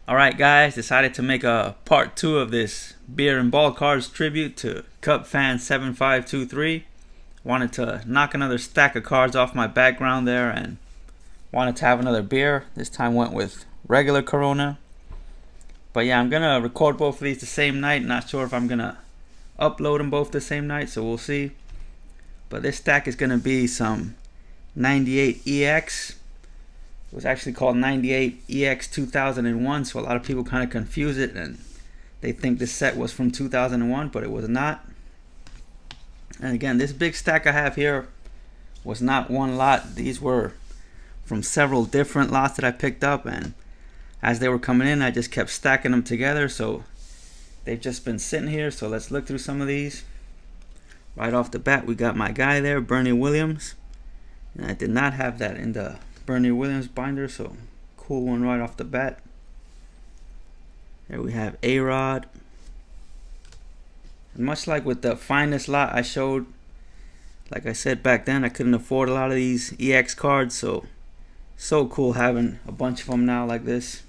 Alright guys, decided to make a part 2 of this beer and ball cards tribute to Cup Fan 7523. Wanted to knock another stack of cards off my background there and wanted to have another beer. This time went with regular Corona. But yeah, I'm gonna record both of these the same night. Not sure if I'm gonna upload them both the same night, so we'll see. But this stack is gonna be some 98 EX. It was actually called 98 EX 2001, so a lot of people kind of confuse it and they think this set was from 2001, but it was not. And again, this big stack I have here was not one lot. These were from several different lots that I picked up, and as they were coming in, I just kept stacking them together, so they've just been sitting here. So let's look through some of these. Right off the bat, we got my guy there, Bernie Williams, and I did not have that in the Bernie Williams binder, so cool one right off the bat. There we have A-Rod. And much like with the finest lot I showed, like I said back then, I couldn't afford a lot of these EX cards, so cool having a bunch of them now like this.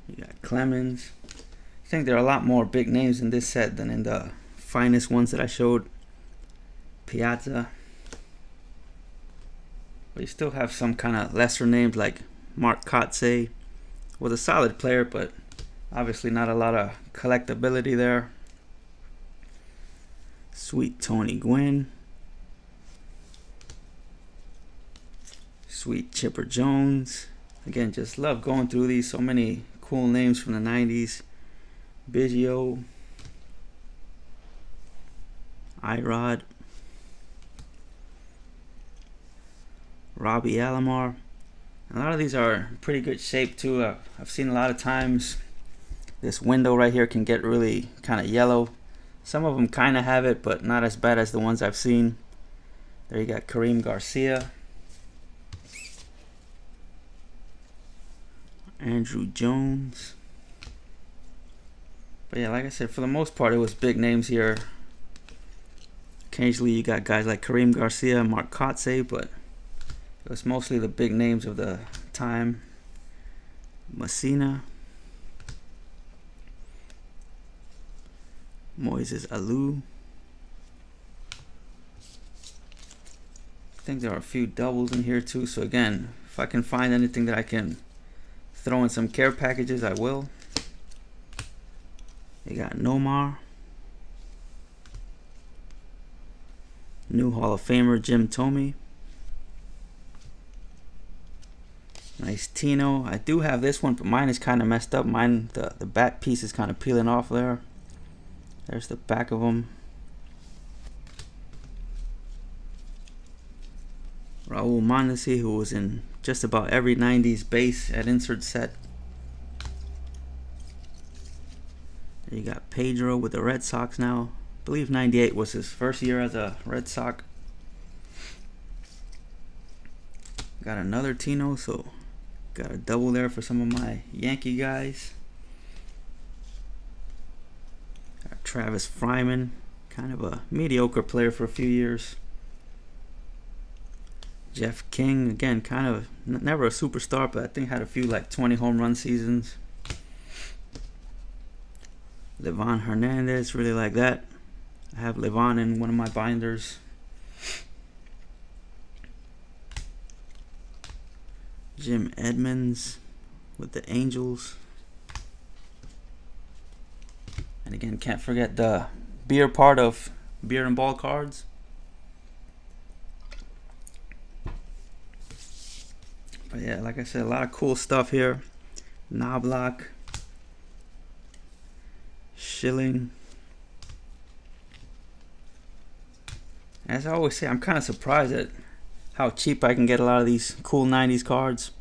You got Clemens. I think there are a lot more big names in this set than in the finest ones that I showed. Piazza. But you still have some kind of lesser names like Mark Kotze. Was a solid player, but obviously not a lot of collectability there. Sweet Tony Gwynn. Sweet Chipper Jones. Again, just love going through these. So many cool names from the 90s. Biggio. Irod. Robbie Alomar. A lot of these are in pretty good shape too. I've seen a lot of times this window right here can get really kind of yellow. Some of them kind of have it, but not as bad as the ones I've seen. There you got Kareem Garcia. Andrew Jones. But yeah, like I said, for the most part it was big names here. Occasionally you got guys like Kareem Garcia, Mark Kotze, but it was mostly the big names of the time. Messina. Moises Alou. I think there are a few doubles in here too, so again, if I can find anything that I can throw in some care packages, I will. You got Nomar. New Hall of Famer Jim Thome. Nice Tino. I do have this one, but mine is kind of messed up. Mine, the back piece is kind of peeling off there. There's the back of them. Raul Mondesi, who was in just about every 90s base at insert set. There you got Pedro with the Red Sox now. I believe 98 was his first year as a Red Sox. Got another Tino, so got a double there for some of my Yankee guys. Got Travis Fryman, kind of a mediocre player for a few years. Jeff King, again, kind of never a superstar, but I think had a few like 20 home run seasons. Levon Hernandez, really like that. I have Levon in one of my binders. Jim Edmonds with the Angels. And again, can't forget the beer part of beer and ball cards. But yeah, like I said, a lot of cool stuff here. Knobloch. Schilling. As I always say, I'm kind of surprised at how cheap I can get a lot of these cool 90s cards.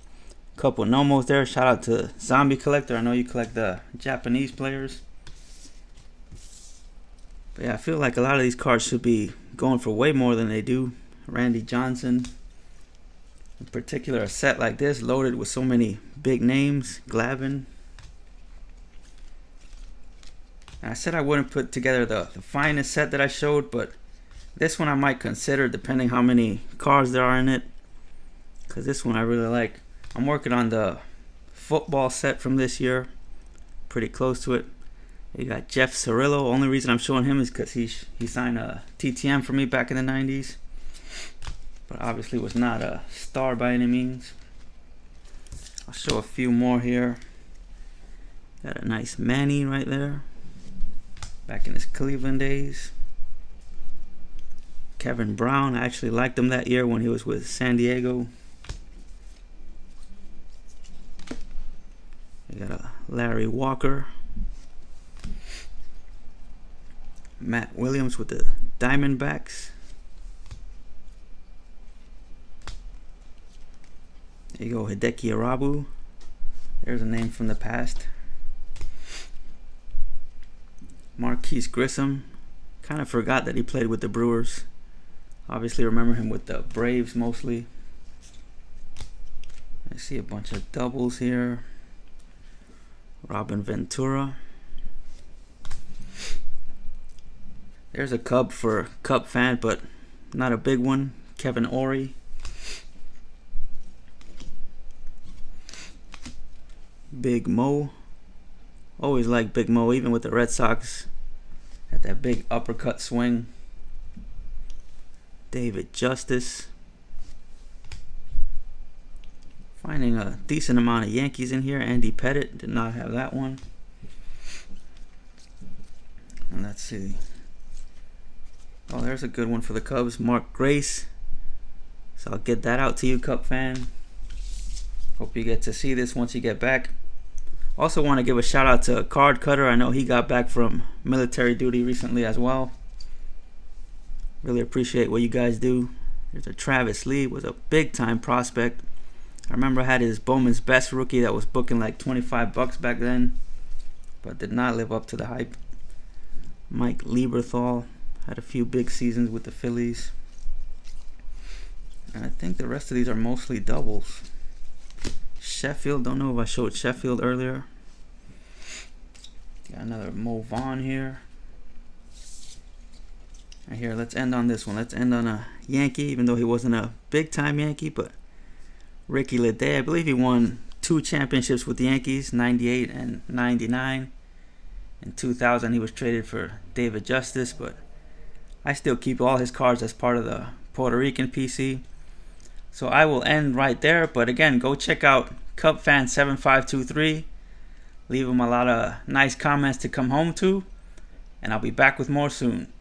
A couple Nomos there. Shout out to Zombie Collector. I know you collect the Japanese players. But yeah, I feel like a lot of these cards should be going for way more than they do. Randy Johnson. In particular, a set like this loaded with so many big names. Glavin. And I said I wouldn't put together the finest set that I showed, but this one I might consider depending how many cards there are in it. Because this one I really like. I'm working on the football set from this year. Pretty close to it. You got Jeff Cirillo. Only reason I'm showing him is because he signed a TTM for me back in the 90s. But obviously was not a star by any means. I'll show a few more here. Got a nice Manny right there. Back in his Cleveland days. Kevin Brown. I actually liked him that year when he was with San Diego. You got a Larry Walker. Matt Williams with the Diamondbacks. There you go, Hideki Arabu. There's a name from the past. Marquise Grissom. Kind of forgot that he played with the Brewers. Obviously remember him with the Braves mostly. I see a bunch of doubles here. Robin Ventura. There's a Cub for Cub fan, but not a big one. Kevin Ory. Big Mo. Always liked Big Mo, even with the Red Sox. Had that big uppercut swing. David Justice. Finding a decent amount of Yankees in here. Andy Pettit, did not have that one. And let's see. Oh, there's a good one for the Cubs. Mark Grace. So I'll get that out to you, Cub fan. Hope you get to see this once you get back. Also want to give a shout out to CardCutter. I know he got back from military duty recently as well. Really appreciate what you guys do. There's a Travis Lee, was a big time prospect. I remember I had his Bowman's Best rookie that was booking like $25 back then, but did not live up to the hype. Mike Lieberthal had a few big seasons with the Phillies. And I think the rest of these are mostly doubles. Sheffield, don't know if I showed Sheffield earlier. Got another Mo Vaughn here. And here, let's end on this one. Let's end on a Yankee, even though he wasn't a big time Yankee, but Ricky Leday, I believe he won 2 championships with the Yankees, 98 and 99. In 2000 he was traded for David Justice, but I still keep all his cards as part of the Puerto Rican PC. So I will end right there, but again, go check out CubFan7523. Leave him a lot of nice comments to come home to, and I'll be back with more soon.